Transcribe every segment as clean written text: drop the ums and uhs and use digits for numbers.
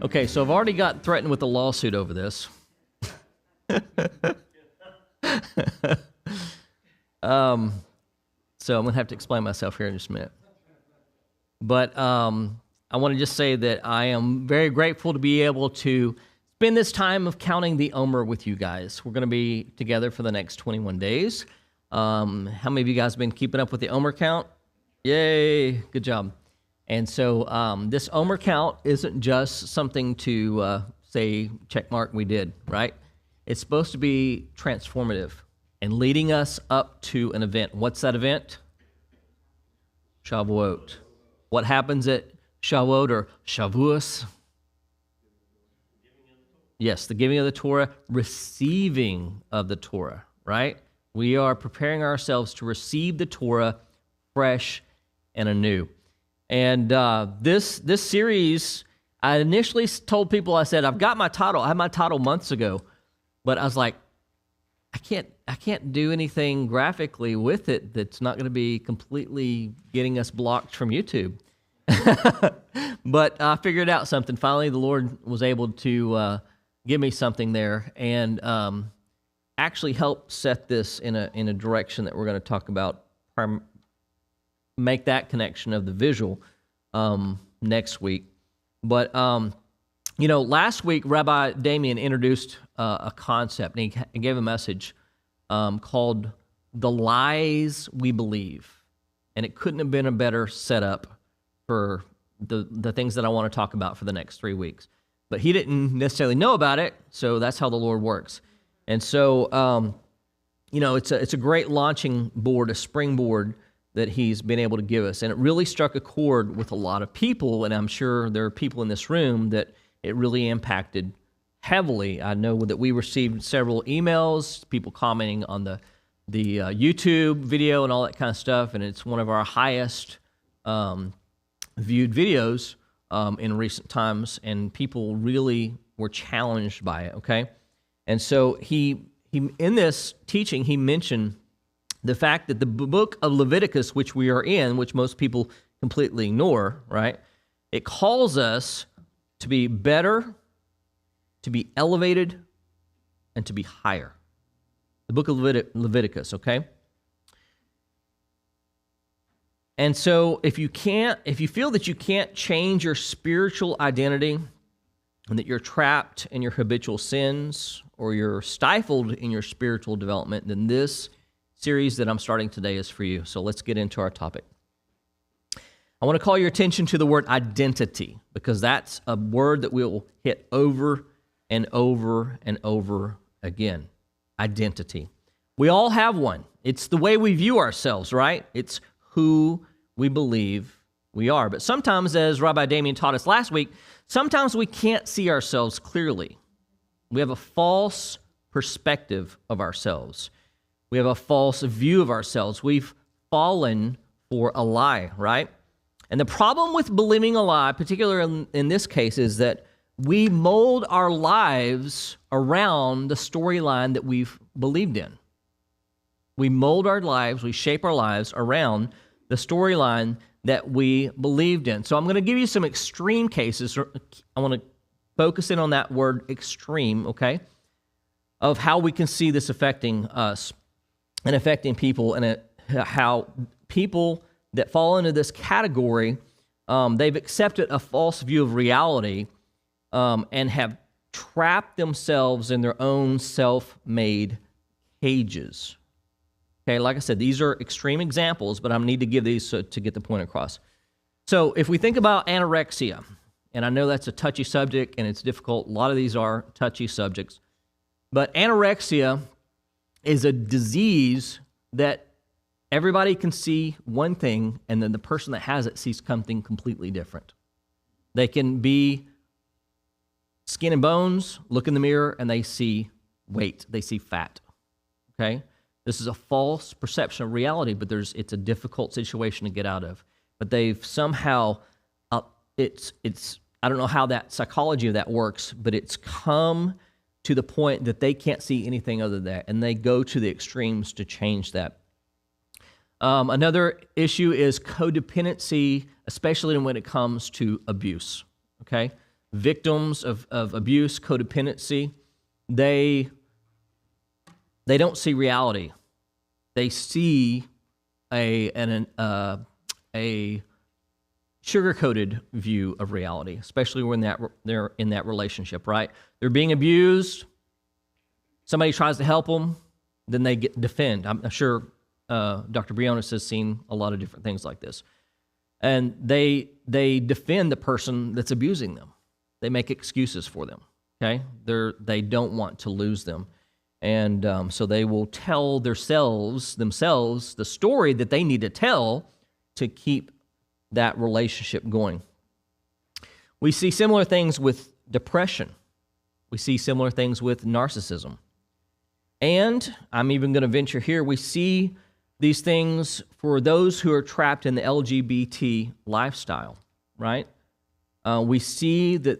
Okay, so I've already got threatened with a lawsuit over this. So I'm going to have to explain myself here in just a minute. But I want to just say that I am very grateful to be able to spend this time of counting the Omer with you guys. We're going to be together for the next 21 days. How many of you guys have been keeping up with the Omer count? Yay, good job. And so this Omer count isn't just something to say, check mark, we did, right? It's supposed to be transformative and leading us up to an event. What's that event? Shavuot. What happens at Shavuot or Shavuos? Yes, the giving of the Torah, receiving of the Torah, right? We are preparing ourselves to receive the Torah fresh and anew. And this series, I initially told people, I said, I've got my title. I had my title months ago, but I was like, I can't do anything graphically with it that's not going to be completely getting us blocked from YouTube. But I figured out something. Finally, the Lord was able to give me something there and actually help set this in a direction that we're going to talk about, make that connection of the visual next week. But, last week, Rabbi Damien introduced a concept, and he gave a message called The Lies We Believe. And it couldn't have been a better setup for the things that I want to talk about for the next 3 weeks. But he didn't necessarily know about it, so that's how the Lord works. And so, it's a great launching board, a springboard that he's been able to give us. And it really struck a chord with a lot of people, and I'm sure there are people in this room that it really impacted heavily. I know that we received several emails, people commenting on the YouTube video and all that kind of stuff, and it's one of our highest viewed videos in recent times, and people really were challenged by it, okay? And so he in this teaching, he mentioned the fact that the book of Leviticus, which we are in, which most people completely ignore, right? It calls us to be better, to be elevated, and to be higher. The book of Leviticus, okay? And so if you feel that you can't change your spiritual identity and that you're trapped in your habitual sins or you're stifled in your spiritual development, then this series that I'm starting today is for you. So let's get into our topic. I want to call your attention to the word identity, because that's a word that we'll hit over and over and over again. Identity. We all have one. It's the way we view ourselves, right? It's who we believe we are. But sometimes, as Rabbi Damien taught us last week, sometimes we can't see ourselves clearly. We have a false perspective of ourselves. We have a false view of ourselves. We've fallen for a lie, right? And the problem with believing a lie, particularly in this case, is that we mold our lives around the storyline that we've believed in. We mold our lives, we shape our lives around the storyline that we believed in. So I'm going to give you some extreme cases. I want to focus in on that word extreme, okay, of how we can see this affecting us and affecting people, and how people that fall into this category, they've accepted a false view of reality and have trapped themselves in their own self-made cages. Okay, like I said, these are extreme examples, but I need to give these to get the point across. So if we think about anorexia, and I know that's a touchy subject and it's difficult, a lot of these are touchy subjects, but anorexia is a disease that everybody can see one thing, and then the person that has it sees something completely different. They can be skin and bones, look in the mirror, and they see weight, they see fat, okay? This is a false perception of reality, but it's a difficult situation to get out of. But they've somehow, I don't know how that psychology of that works, but it's come to the point that they can't see anything other than that, and they go to the extremes to change that. Another issue is codependency, especially when it comes to abuse, okay? victims of abuse, codependency, they don't see reality. They see a sugar-coated view of reality, especially when they're in that relationship, right? They're being abused. Somebody tries to help them, then they defend. I'm sure Dr. Briones has seen a lot of different things like this. And they defend the person that's abusing them. They make excuses for them, okay? They don't want to lose them. And so they will tell themselves the story that they need to tell to keep that relationship going. We see similar things with depression. We see similar things with narcissism. And I'm even going to venture here, we see these things for those who are trapped in the LGBT lifestyle, right? We see that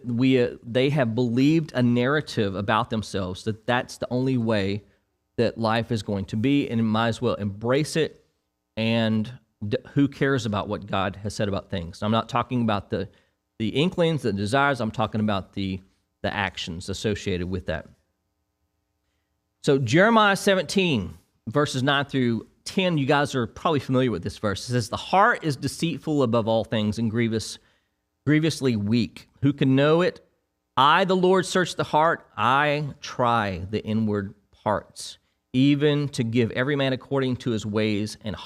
they have believed a narrative about themselves that that's the only way that life is going to be, and might as well embrace it. And who cares about what God has said about things? I'm not talking about the inklings, the desires. I'm talking about the actions associated with that. So Jeremiah 17, verses 9 through 10, you guys are probably familiar with this verse. It says, "The heart is deceitful above all things and grievously weak. Who can know it? I, the Lord, search the heart. I try the inward parts, even to give every man according to his ways and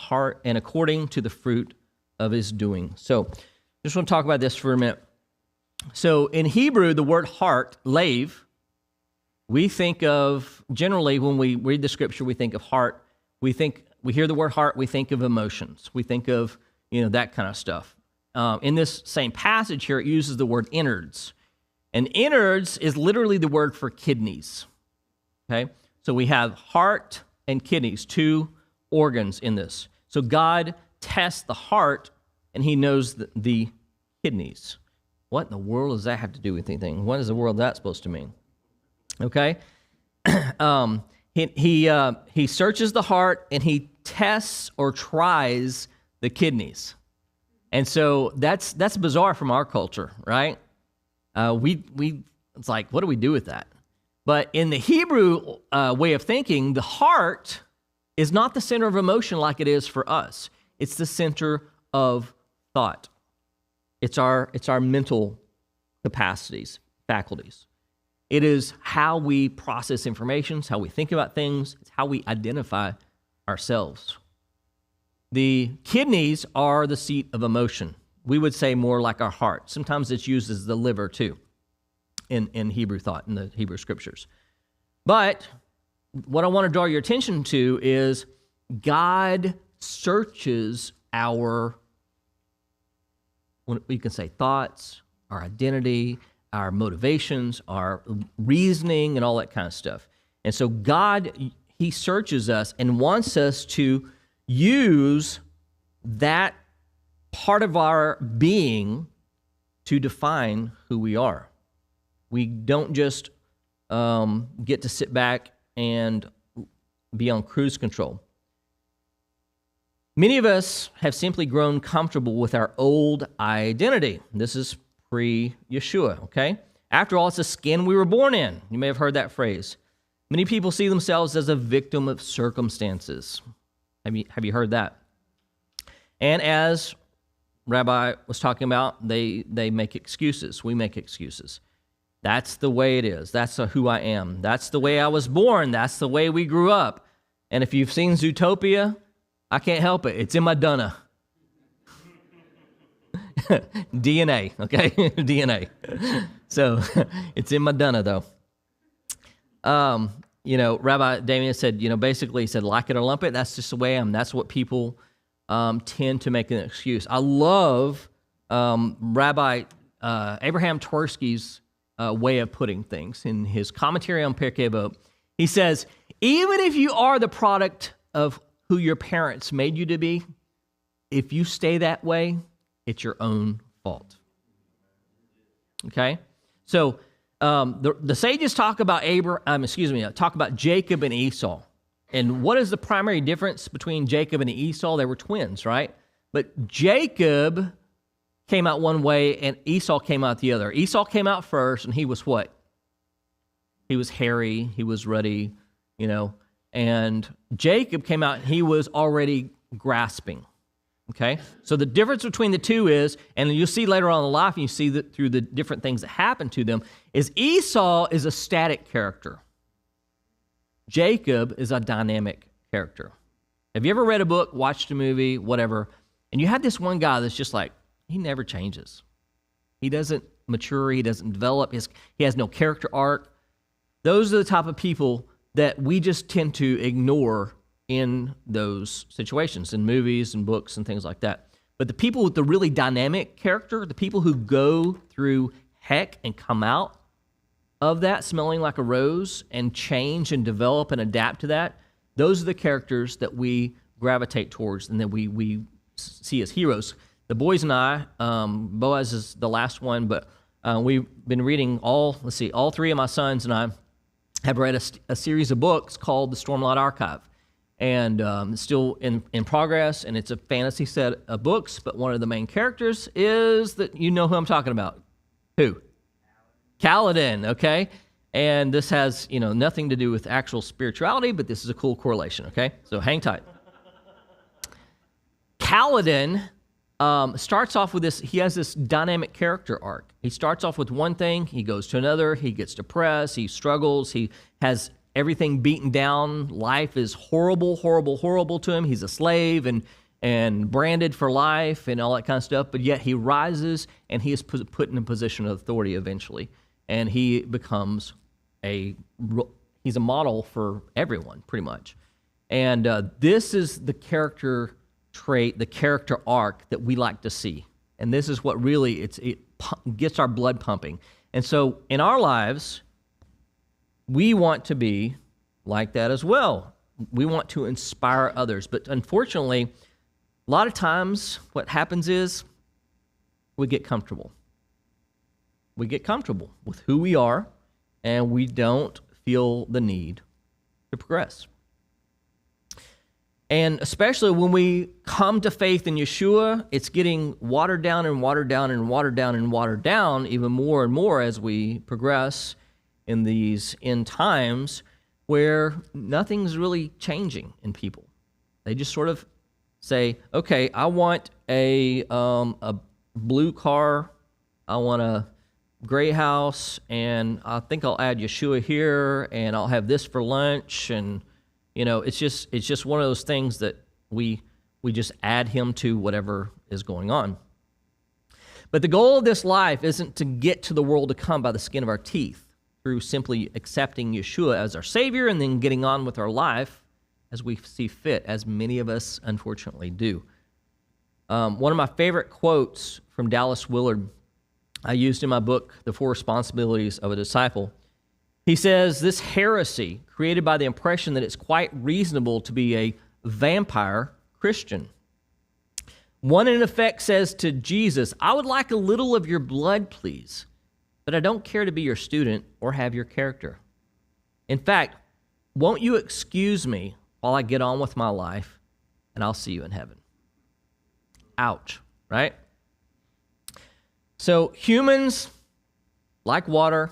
according to the fruit of his doing." So just want to talk about this for a minute. So in Hebrew, the word heart, lev, we think of, generally when we read the scripture, we think of heart. We hear the word heart, we think of emotions. We think of, that kind of stuff. In this same passage here, it uses the word innards. And innards is literally the word for kidneys. Okay? So we have heart and kidneys, two organs in this. So God tests the heart, and he knows the kidneys. What in the world does that have to do with anything? What is the world that supposed to mean? Okay? He searches the heart, and he tests or tries the kidneys. And so that's bizarre from our culture, right? It's like, what do we do with that? But in the Hebrew way of thinking, the heart is not the center of emotion like it is for us. It's the center of thought. It's our mental capacities, faculties. It is how we process information, it's how we think about things, it's how we identify ourselves. The kidneys are the seat of emotion. We would say more like our heart. Sometimes it's used as the liver too in Hebrew thought, in the Hebrew scriptures. But what I want to draw your attention to is God searches our, you can say, thoughts, our identity, our motivations, our reasoning, and all that kind of stuff. And so God, he searches us and wants us to use that part of our being to define who we are. We don't just get to sit back and be on cruise control. Many of us have simply grown comfortable with our old identity. This is pre-Yeshua, okay? After all, it's the skin we were born in. You may have heard that phrase. Many people see themselves as a victim of circumstances. Have you heard that? And as Rabbi was talking about, they make excuses. We make excuses. That's the way it is. That's who I am. That's the way I was born. That's the way we grew up. And if you've seen Zootopia, I can't help it. It's in my dunna. DNA, okay? DNA. So it's in my dunna, though. Rabbi Damien said, basically he said, like it or lump it, that's just the way I am. That's what people tend to make an excuse. I love Rabbi Abraham Twersky's way of putting things. In his commentary on 𝐸 Avot, he says, even if you are the product of who your parents made you to be, if you stay that way, it's your own fault. Okay? So the sages talk about Jacob and Esau. And what is the primary difference between Jacob and Esau? They were twins, right? But Jacob came out one way and Esau came out the other. Esau came out first, and he was what? He was hairy, he was ruddy, and Jacob came out and he was already grasping. Okay? So the difference between the two is, and you'll see later on in life, and you see that through the different things that happen to them, is Esau is a static character. Jacob is a dynamic character. Have you ever read a book, watched a movie, whatever, and you had this one guy that's just like, he never changes. He doesn't mature, he doesn't develop, he has no character arc. Those are the type of people that we just tend to ignore in those situations, in movies and books and things like that. But the people with the really dynamic character, the people who go through heck and come out of that smelling like a rose and change and develop and adapt to that, those are the characters that we gravitate towards and that we see as heroes. The boys and I, Boaz is the last one, but we've been reading all three of my sons and I have read a series of books called the Stormlight Archive. And it's still in progress, and it's a fantasy set of books, but one of the main characters is that you know who I'm talking about. Who? Kaladin, okay? And this has, nothing to do with actual spirituality, but this is a cool correlation, okay? So hang tight. Kaladin starts off with this, he has this dynamic character arc. He starts off with one thing, he goes to another, he gets depressed, he struggles, he has everything beaten down, life is horrible, horrible, horrible to him. He's a slave and branded for life and all that kind of stuff, but yet he rises and he is put in a position of authority eventually. And he becomes he's a model for everyone, pretty much. And this is the character trait, the character arc that we like to see. And this is what really, it gets our blood pumping. And so in our lives, we want to be like that as well. We want to inspire others. But unfortunately, a lot of times what happens is we get comfortable. We get comfortable with who we are, and we don't feel the need to progress. And especially when we come to faith in Yeshua, it's getting watered down and watered down and watered down and watered down even more and more as we progress in these end times where nothing's really changing in people. They just sort of say, okay, I want a blue car, I want a gray house, and I think I'll add Yeshua here, and I'll have this for lunch, and it's just one of those things that we just add him to whatever is going on. But the goal of this life isn't to get to the world to come by the skin of our teeth, through simply accepting Yeshua as our Savior and then getting on with our life as we see fit, as many of us unfortunately do. One of my favorite quotes from Dallas Willard, I used in my book, The Four Responsibilities of a Disciple. He says, this heresy created by the impression that it's quite reasonable to be a vampire Christian. One in effect says to Jesus, I would like a little of your blood, please, but I don't care to be your student or have your character. In fact, won't you excuse me while I get on with my life, and I'll see you in heaven. Ouch, right? So humans, like water,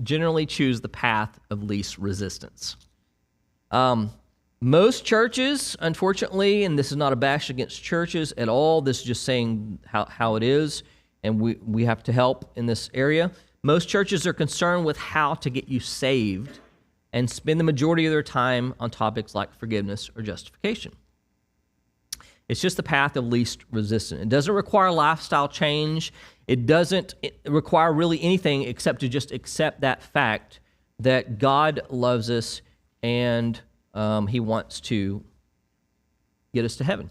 generally choose the path of least resistance. Most churches, unfortunately, and this is not a bash against churches at all, this is just saying how it is, and we have to help in this area. Most churches are concerned with how to get you saved and spend the majority of their time on topics like forgiveness or justification. It's just the path of least resistance. It doesn't require lifestyle change. It doesn't require really anything except to just accept that fact that God loves us and he wants to get us to heaven.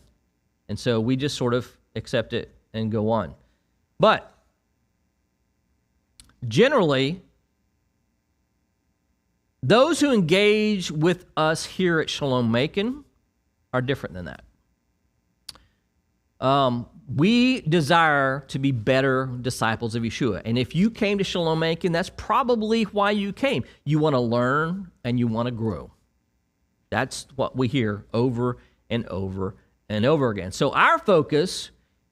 And so we just sort of accept it and go on. But generally, those who engage with us here at Shalom Macon are different than that. We desire to be better disciples of Yeshua. And if you came to Shalom Macon, that's probably why you came. You want to learn and you want to grow. That's what we hear over and over and over again. So our focus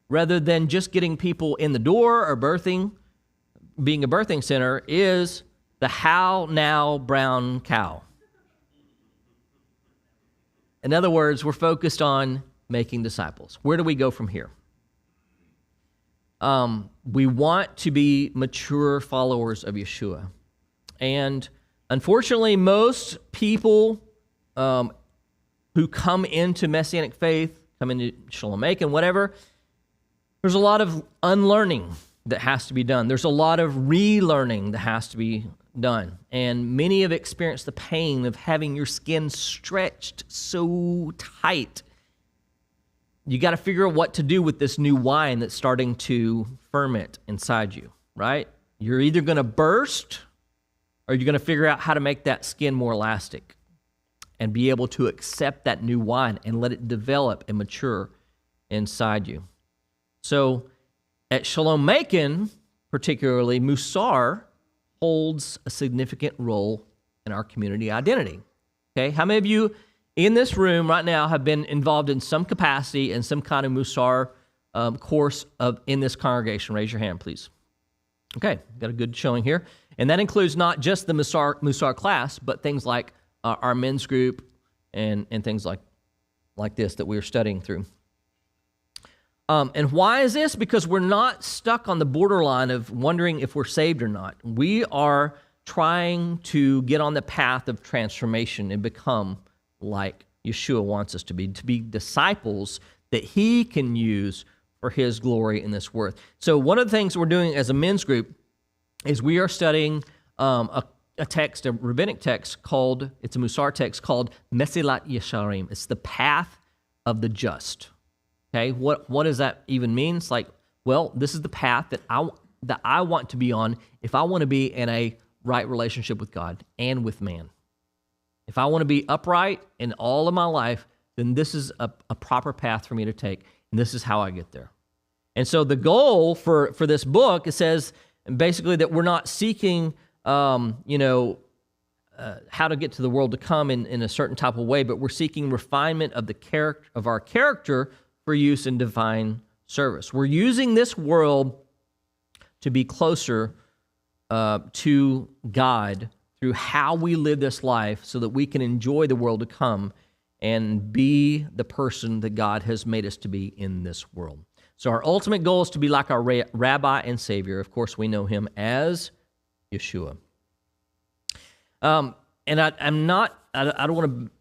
rather than just getting people in the door or being a birthing center, is the how now brown cow. In other words, we're focused on making disciples. Where do we go from here? We want to be mature followers of Yeshua. And unfortunately, most people who come into Messianic faith, come into Shalom, Macon, whatever, there's a lot of unlearning that has to be done. There's a lot of relearning that has to be done. And many have experienced the pain of having your skin stretched so tight. You got to figure out what to do with this new wine that's starting to ferment inside you, right? You're either going to burst or you're going to figure out how to make that skin more elastic and be able to accept that new wine and let it develop and mature inside you. So at Shalom Macon, particularly, musar holds a significant role in our community identity. Okay, how many of you in this room right now have been involved in some capacity in some kind of musar course in this congregation? Raise your hand, please. Okay, got a good showing here. And that includes not just the musar class, but things like our men's group and things like this that we're studying through. And why is this? Because we're not stuck on the borderline of wondering if we're saved or not. We are trying to get on the path of transformation and become like Yeshua wants us to be disciples that he can use for his glory in this world. So one of the things we're doing as a men's group is we are studying a rabbinic text called, it's a musar text called Mesilat Yesharim. It's the path of the just. Okay, what does that even mean? It's like, well, this is the path that I want to be on if I want to be in a right relationship with God and with man. If I want to be upright in all of my life, then this is a proper path for me to take, and this is how I get there. And so the goal for this book, it says basically that we're not seeking, how to get to the world to come in a certain type of way, but we're seeking refinement of our character for use in divine service. We're using this world to be closer to God through how we live this life so that we can enjoy the world to come and be the person that God has made us to be in this world. So our ultimate goal is to be like our Rabbi and Savior. Of course, we know him as Yeshua. And I don't want to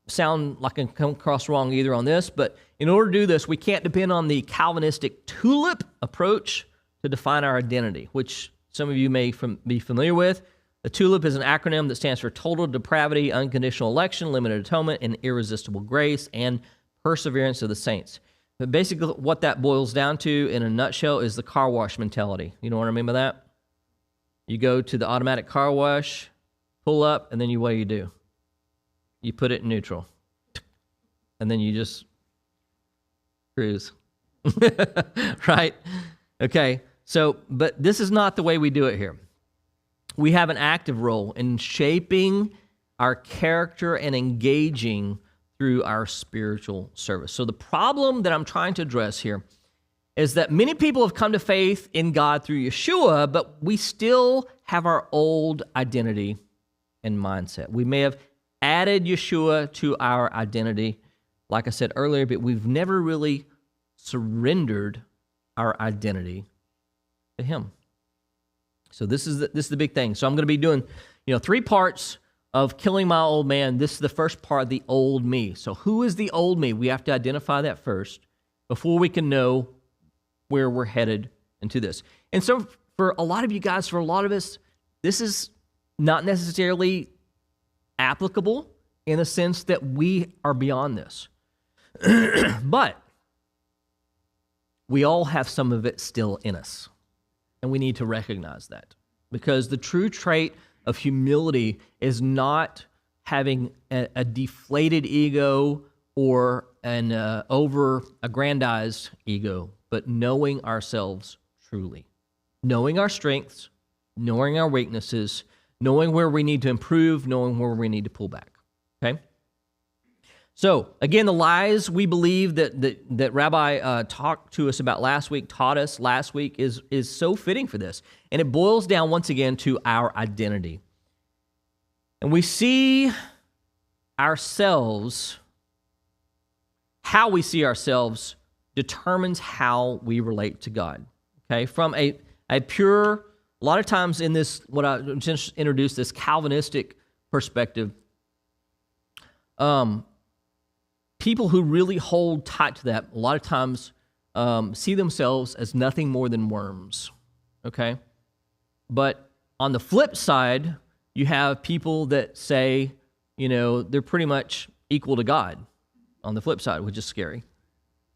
sound like I come across wrong either on this, but in order to do this, we can't depend on the Calvinistic tulip approach to define our identity, which some of you may be familiar with. The TULIP is an acronym that stands for Total Depravity, Unconditional Election, Limited Atonement, and Irresistible Grace, and Perseverance of the Saints. But basically what that boils down to in a nutshell is the car wash mentality. You know what I mean by that? You go to the automatic car wash, pull up, and then what do? You put it in neutral. And then you just cruise. Right? Okay. So, but this is not the way we do it here. We have an active role in shaping our character and engaging through our spiritual service. So the problem that I'm trying to address here is that many people have come to faith in God through Yeshua, but we still have our old identity and mindset. We may have added Yeshua to our identity, like I said earlier, but we've never really surrendered our identity to him. So this is the big thing. So I'm going to be doing, 3 parts of killing my old man. This is the first part, the old me. So who is the old me? We have to identify that first before we can know where we're headed into this. And so for a lot of you guys, for a lot of us, this is not necessarily applicable in the sense that we are beyond this. But we all have some of it still in us. And we need to recognize that, because the true trait of humility is not having a deflated ego or an over-aggrandized ego, but knowing ourselves truly, knowing our strengths, knowing our weaknesses, knowing where we need to improve, knowing where we need to pull back, okay? So again, the lies we believe that Rabbi talked to us about last week, taught us last week, is so fitting for this. And it boils down once again to our identity. And we see ourselves, how we see ourselves determines how we relate to God. Okay, from a pure, a lot of times in this, what I just introduced, this Calvinistic perspective, people who really hold tight to that, a lot of times see themselves as nothing more than worms, okay? But on the flip side, you have people that say, they're pretty much equal to God on the flip side, which is scary.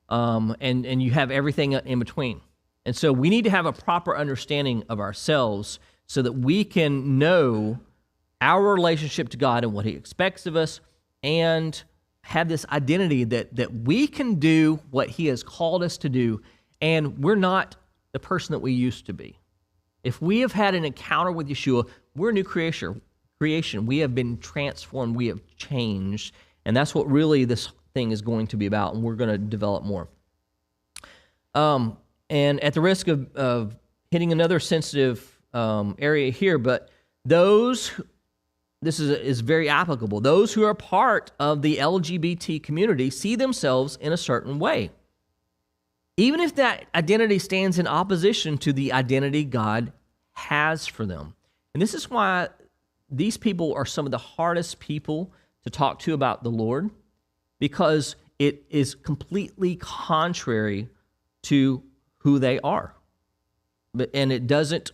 And you have everything in between. And so we need to have a proper understanding of ourselves so that we can know our relationship to God and what He expects of us, and have this identity that we can do what He has called us to do, and we're not the person that we used to be. If we have had an encounter with Yeshua, we're a new creation. We have been transformed. We have changed. And that's what really this thing is going to be about, and we're going to develop more. And at the risk of hitting another sensitive area here, but this is very applicable. Those who are part of the LGBT community see themselves in a certain way, even if that identity stands in opposition to the identity God has for them. And this is why these people are some of the hardest people to talk to about the Lord, because it is completely contrary to who they are. And it doesn't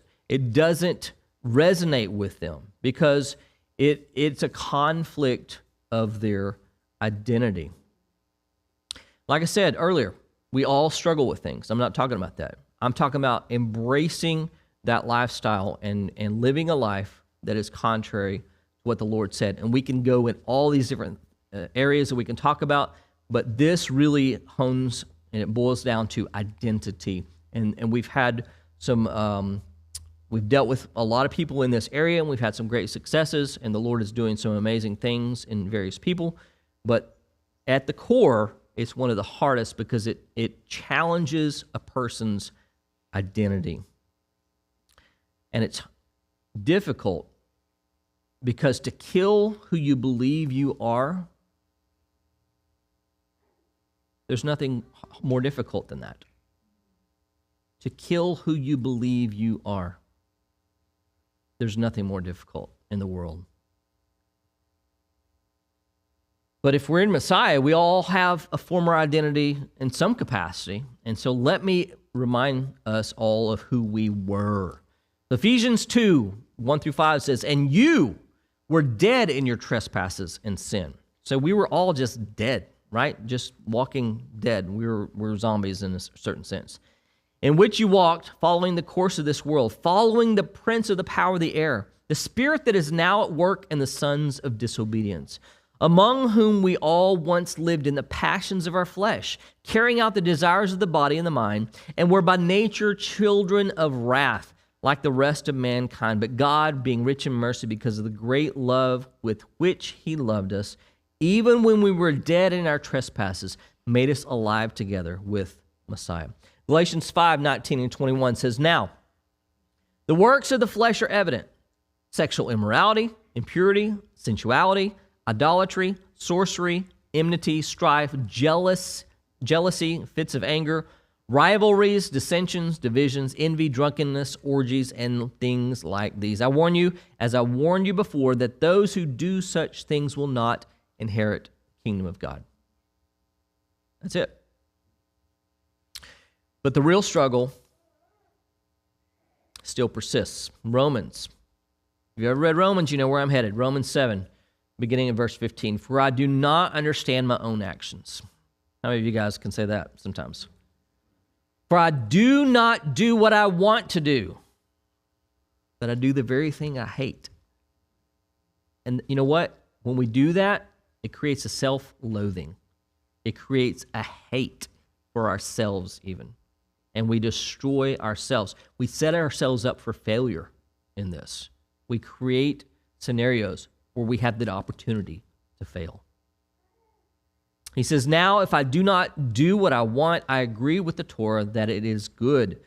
resonate with them, because it's a conflict of their identity. Like I said earlier, we all struggle with things. I'm not talking about that. I'm talking about embracing that lifestyle and living a life that is contrary to what the Lord said. And we can go in all these different areas that we can talk about, but this really hones and it boils down to identity. And we've had some... We've dealt with a lot of people in this area, and we've had some great successes, and the Lord is doing some amazing things in various people. But at the core, it's one of the hardest because it challenges a person's identity. And it's difficult because to kill who you believe you are, there's nothing more difficult than that. To kill who you believe you are. There's nothing more difficult in the world. But if we're in Messiah, we all have a former identity in some capacity. And so let me remind us all of who we were. Ephesians 2, 1-5 says, "And you were dead in your trespasses and sin." So we were all just dead, right? Just walking dead. We were zombies in a certain sense. "In which you walked, following the course of this world, following the prince of the power of the air, the spirit that is now at work in the sons of disobedience, among whom we all once lived in the passions of our flesh, carrying out the desires of the body and the mind, and were by nature children of wrath, like the rest of mankind. But God, being rich in mercy because of the great love with which He loved us, even when we were dead in our trespasses, made us alive together with Messiah." Galatians 5:19-21 says, "Now, the works of the flesh are evident: sexual immorality, impurity, sensuality, idolatry, sorcery, enmity, strife, jealousy, fits of anger, rivalries, dissensions, divisions, envy, drunkenness, orgies, and things like these. I warn you, as I warned you before, that those who do such things will not inherit the kingdom of God." That's it. But the real struggle still persists. Romans. If you ever read Romans, you know where I'm headed. Romans 7, beginning in verse 15. "For I do not understand my own actions." How many of you guys can say that sometimes? "For I do not do what I want to do, but I do the very thing I hate." And you know what? When we do that, it creates a self-loathing. It creates a hate for ourselves even. And we destroy ourselves. We set ourselves up for failure in this. We create scenarios where we have the opportunity to fail. He says, now if I do not do what I want, I agree with the Torah that it is good.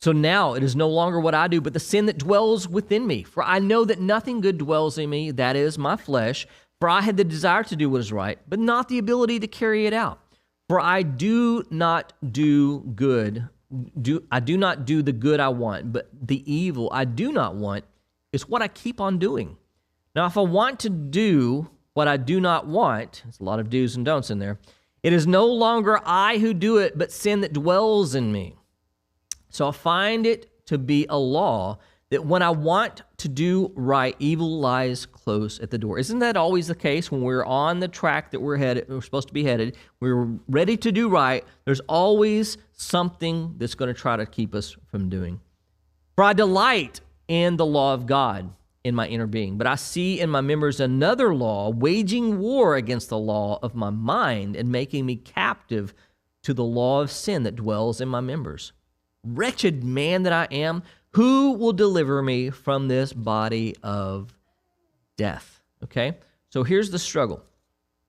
So now it is no longer what I do, but the sin that dwells within me. For I know that nothing good dwells in me, that is, my flesh. For I had the desire to do what is right, but not the ability to carry it out. For I do not do good. I do not do the good I want, but the evil I do not want is what I keep on doing. Now, if I want to do what I do not want, there's a lot of do's and don'ts in there, it is no longer I who do it, but sin that dwells in me. So I find it to be a law that when I want to do right, evil lies close at the door. Isn't that always the case when we're on the track that we're supposed to be headed, we're ready to do right, there's always something that's going to try to keep us from doing. For I delight in the law of God in my inner being, but I see in my members another law, waging war against the law of my mind and making me captive to the law of sin that dwells in my members. Wretched man that I am, who will deliver me from this body of death? Okay, so here's the struggle.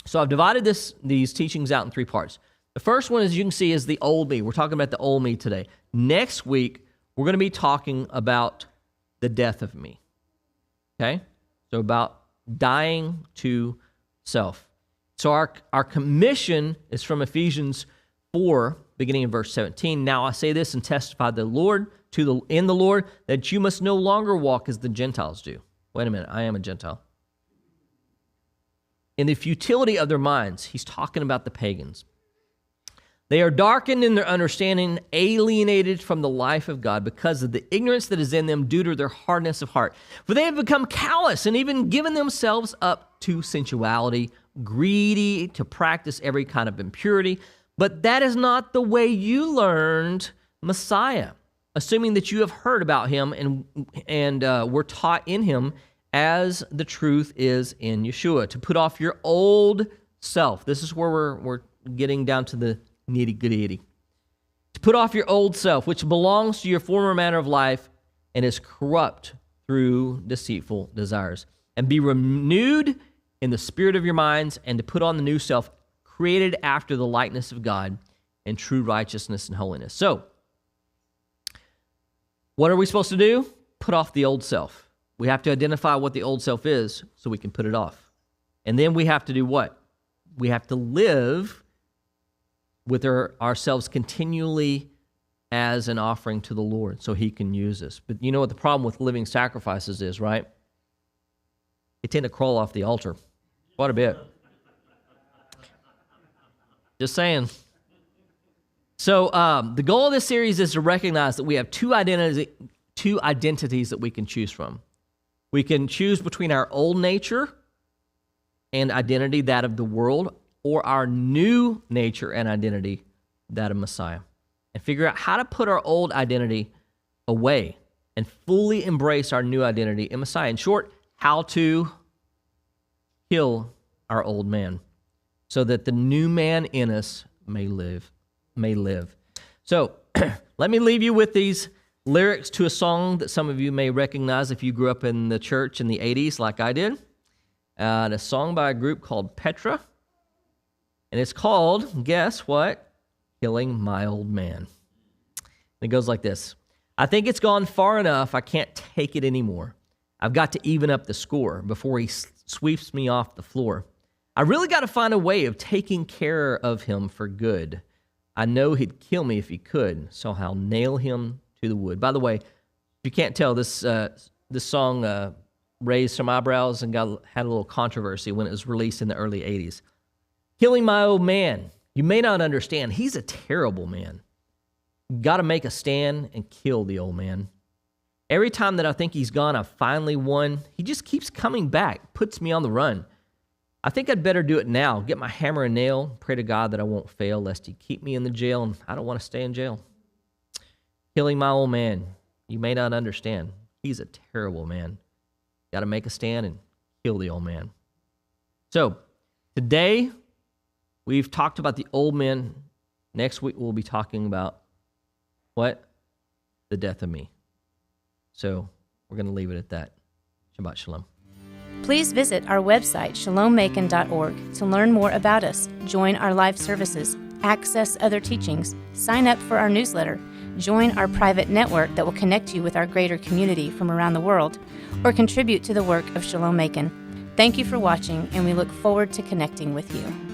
So I've divided these teachings out in three parts. The first one, as you can see, is the old me. We're talking about the old me today. Next week, we're going to be talking about the death of me. Okay, so about dying to self. So our commission is from Ephesians 4, beginning in verse 17. Now I say this and testify in the Lord, that you must no longer walk as the Gentiles do. Wait a minute, I am a Gentile. In the futility of their minds, he's talking about the pagans. They are darkened in their understanding, alienated from the life of God because of the ignorance that is in them due to their hardness of heart. For they have become callous and even given themselves up to sensuality, greedy to practice every kind of impurity. But that is not the way you learned Messiah, assuming that you have heard about him and were taught in him as the truth is in Yeshua, to put off your old self. This is where we're getting down to the nitty-gritty. To put off your old self, which belongs to your former manner of life and is corrupt through deceitful desires, and be renewed in the spirit of your minds, and to put on the new self, created after the likeness of God in true righteousness and holiness. So, what are we supposed to do? Put off the old self. We have to identify what the old self is so we can put it off. And then we have to do what? We have to live with ourselves continually as an offering to the Lord so he can use us. But you know what the problem with living sacrifices is, right? They tend to crawl off the altar quite a bit. Just saying. So the goal of this series is to recognize that we have two identities that we can choose from. We can choose between our old nature and identity, that of the world, or our new nature and identity, that of Messiah, and figure out how to put our old identity away and fully embrace our new identity in Messiah. In short, how to kill our old man so that the new man in us may live. So let me leave you with these lyrics to a song that some of you may recognize if you grew up in the church in the 80s like I did. A song by a group called Petra. And it's called, guess what? Killing My Old Man. And it goes like this. I think it's gone far enough. I can't take it anymore. I've got to even up the score before he sweeps me off the floor. I really got to find a way of taking care of him for good. I know he'd kill me if he could, so I'll nail him to the wood. By the way, if you can't tell, this song raised some eyebrows and had a little controversy when it was released in the early 80s. Killing my old man. You may not understand. He's a terrible man. Got to make a stand and kill the old man. Every time that I think he's gone, I've finally won. He just keeps coming back, puts me on the run. I think I'd better do it now. Get my hammer and nail, pray to God that I won't fail, lest he keep me in the jail, and I don't want to stay in jail. Killing my old man. You may not understand. He's a terrible man. Got to make a stand and kill the old man. So, today, we've talked about the old men. Next week, we'll be talking about what? The death of me. So, we're going to leave it at that. Shabbat Shalom. Please visit our website, shalommacon.org, to learn more about us, join our live services, access other teachings, sign up for our newsletter, join our private network that will connect you with our greater community from around the world, or contribute to the work of Shalom Macon. Thank you for watching, and we look forward to connecting with you.